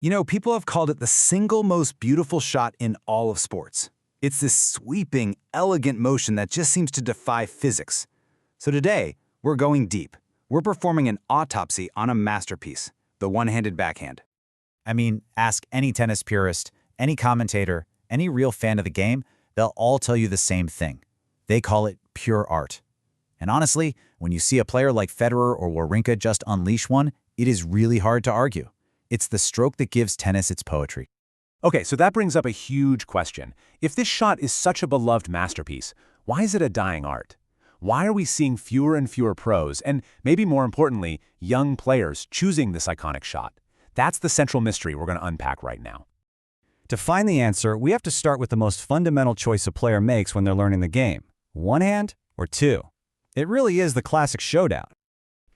You know, people have called it the single most beautiful shot in all of sports. It's this sweeping, elegant motion that just seems to defy physics. So today, we're going deep. We're performing an autopsy on a masterpiece, the one-handed backhand. I mean, ask any tennis purist, any commentator, any real fan of the game, they'll all tell you the same thing. They call it pure art. And honestly, when you see a player like Federer or Wawrinka just unleash one, it is really hard to argue. It's the stroke that gives tennis its poetry. Okay, so that brings up a huge question. If this shot is such a beloved masterpiece, why is it a dying art? Why are we seeing fewer and fewer pros, and maybe more importantly, young players choosing this iconic shot? That's the central mystery we're going to unpack right now. To find the answer, we have to start with the most fundamental choice a player makes when they're learning the game. One hand or two? It really is the classic showdown.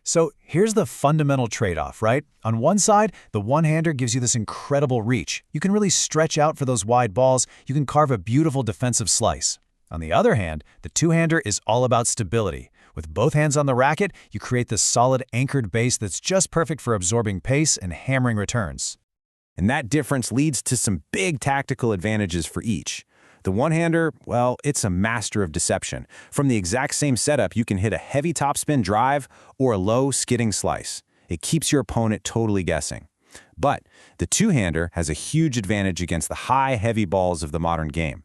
So here's the fundamental trade-off, right? On one side, the one-hander gives you this incredible reach. You can really stretch out for those wide balls. You can carve a beautiful defensive slice. On the other hand, the two-hander is all about stability. With both hands on the racket, you create this solid anchored base that's just perfect for absorbing pace and hammering returns. And that difference leads to some big tactical advantages for each. The one-hander, well, it's a master of deception. From the exact same setup, you can hit a heavy topspin drive or a low skidding slice. It keeps your opponent totally guessing. But the two-hander has a huge advantage against the high, heavy balls of the modern game.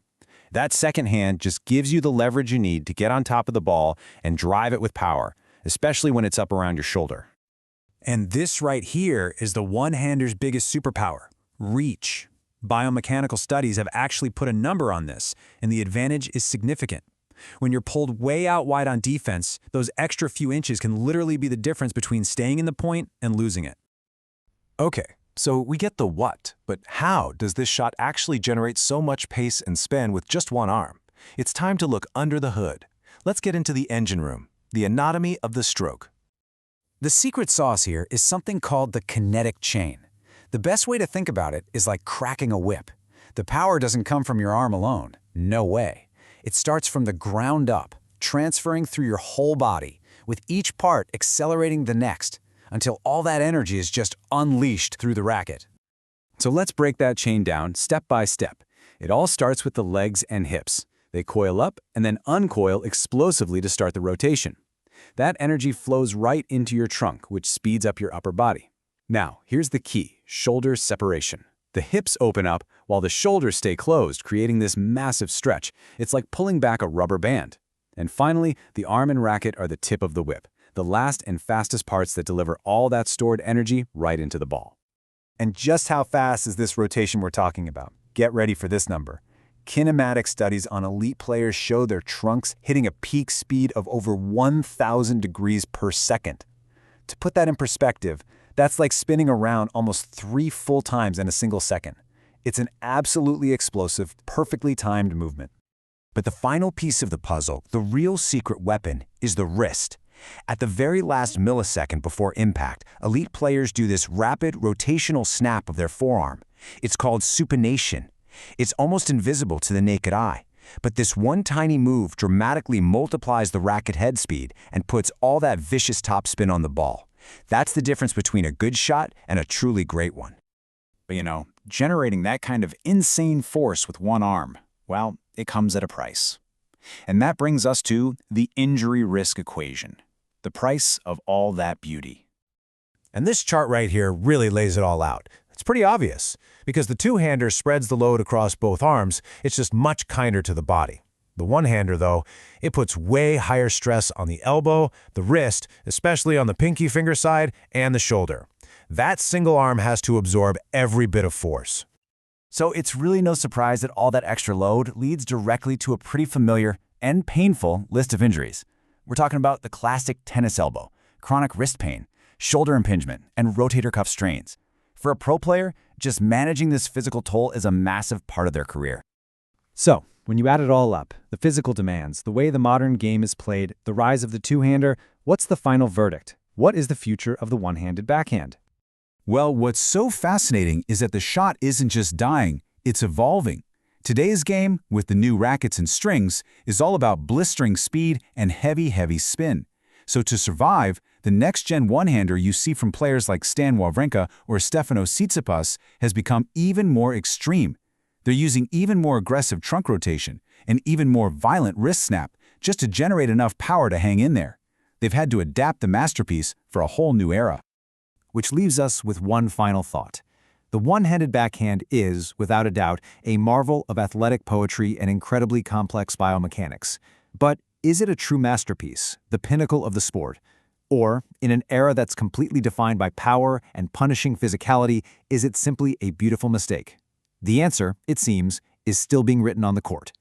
That second hand just gives you the leverage you need to get on top of the ball and drive it with power, especially when it's up around your shoulder. And this right here is the one-hander's biggest superpower, reach. Biomechanical studies have actually put a number on this, and the advantage is significant. When you're pulled way out wide on defense, those extra few inches can literally be the difference between staying in the point and losing it. Okay, so we get the what, but how does this shot actually generate so much pace and spin with just one arm? It's time to look under the hood. Let's get into the engine room, the anatomy of the stroke. The secret sauce here is something called the kinetic chain. The best way to think about it is like cracking a whip. The power doesn't come from your arm alone. No way. It starts from the ground up, transferring through your whole body, with each part accelerating the next, until all that energy is just unleashed through the racket. So let's break that chain down step by step. It all starts with the legs and hips. They coil up and then uncoil explosively to start the rotation. That energy flows right into your trunk, which speeds up your upper body. Now, here's the key, shoulder separation. The hips open up while the shoulders stay closed, creating this massive stretch. It's like pulling back a rubber band. And finally, the arm and racket are the tip of the whip, the last and fastest parts that deliver all that stored energy right into the ball. And just how fast is this rotation we're talking about? Get ready for this number. Kinematic studies on elite players show their trunks hitting a peak speed of over 1,000 degrees per second. To put that in perspective, that's like spinning around almost 3 full times in a single second. It's an absolutely explosive, perfectly timed movement. But the final piece of the puzzle, the real secret weapon, is the wrist. At the very last millisecond before impact, elite players do this rapid rotational snap of their forearm. It's called supination. It's almost invisible to the naked eye. But this one tiny move dramatically multiplies the racket head speed and puts all that vicious topspin on the ball. That's the difference between a good shot and a truly great one. But generating that kind of insane force with one arm, well, it comes at a price. And that brings us to the injury risk equation, the price of all that beauty. And this chart right here really lays it all out. It's pretty obvious. Because the two-hander spreads the load across both arms, it's just much kinder to the body. The one-hander, though, it puts way higher stress on the elbow, the wrist, especially on the pinky finger side, and the shoulder. That single arm has to absorb every bit of force. So it's really no surprise that all that extra load leads directly to a pretty familiar and painful list of injuries. We're talking about the classic tennis elbow, chronic wrist pain, shoulder impingement, and rotator cuff strains. For a pro player, just managing this physical toll is a massive part of their career. So, when you add it all up, the physical demands, the way the modern game is played, the rise of the two-hander, what's the final verdict? What is the future of the one-handed backhand? Well, what's so fascinating is that the shot isn't just dying, it's evolving. Today's game, with the new rackets and strings, is all about blistering speed and heavy, heavy spin. So to survive, The next-gen one-hander you see from players like Stan Wawrinka or Stefanos Tsitsipas has become even more extreme. They're using even more aggressive trunk rotation and even more violent wrist snap just to generate enough power to hang in there. They've had to adapt the masterpiece for a whole new era. Which leaves us with one final thought. The one-handed backhand is, without a doubt, a marvel of athletic poetry and incredibly complex biomechanics. But is it a true masterpiece, the pinnacle of the sport? Or, in an era that's completely defined by power and punishing physicality, is it simply a beautiful mistake? The answer, it seems, is still being written on the court.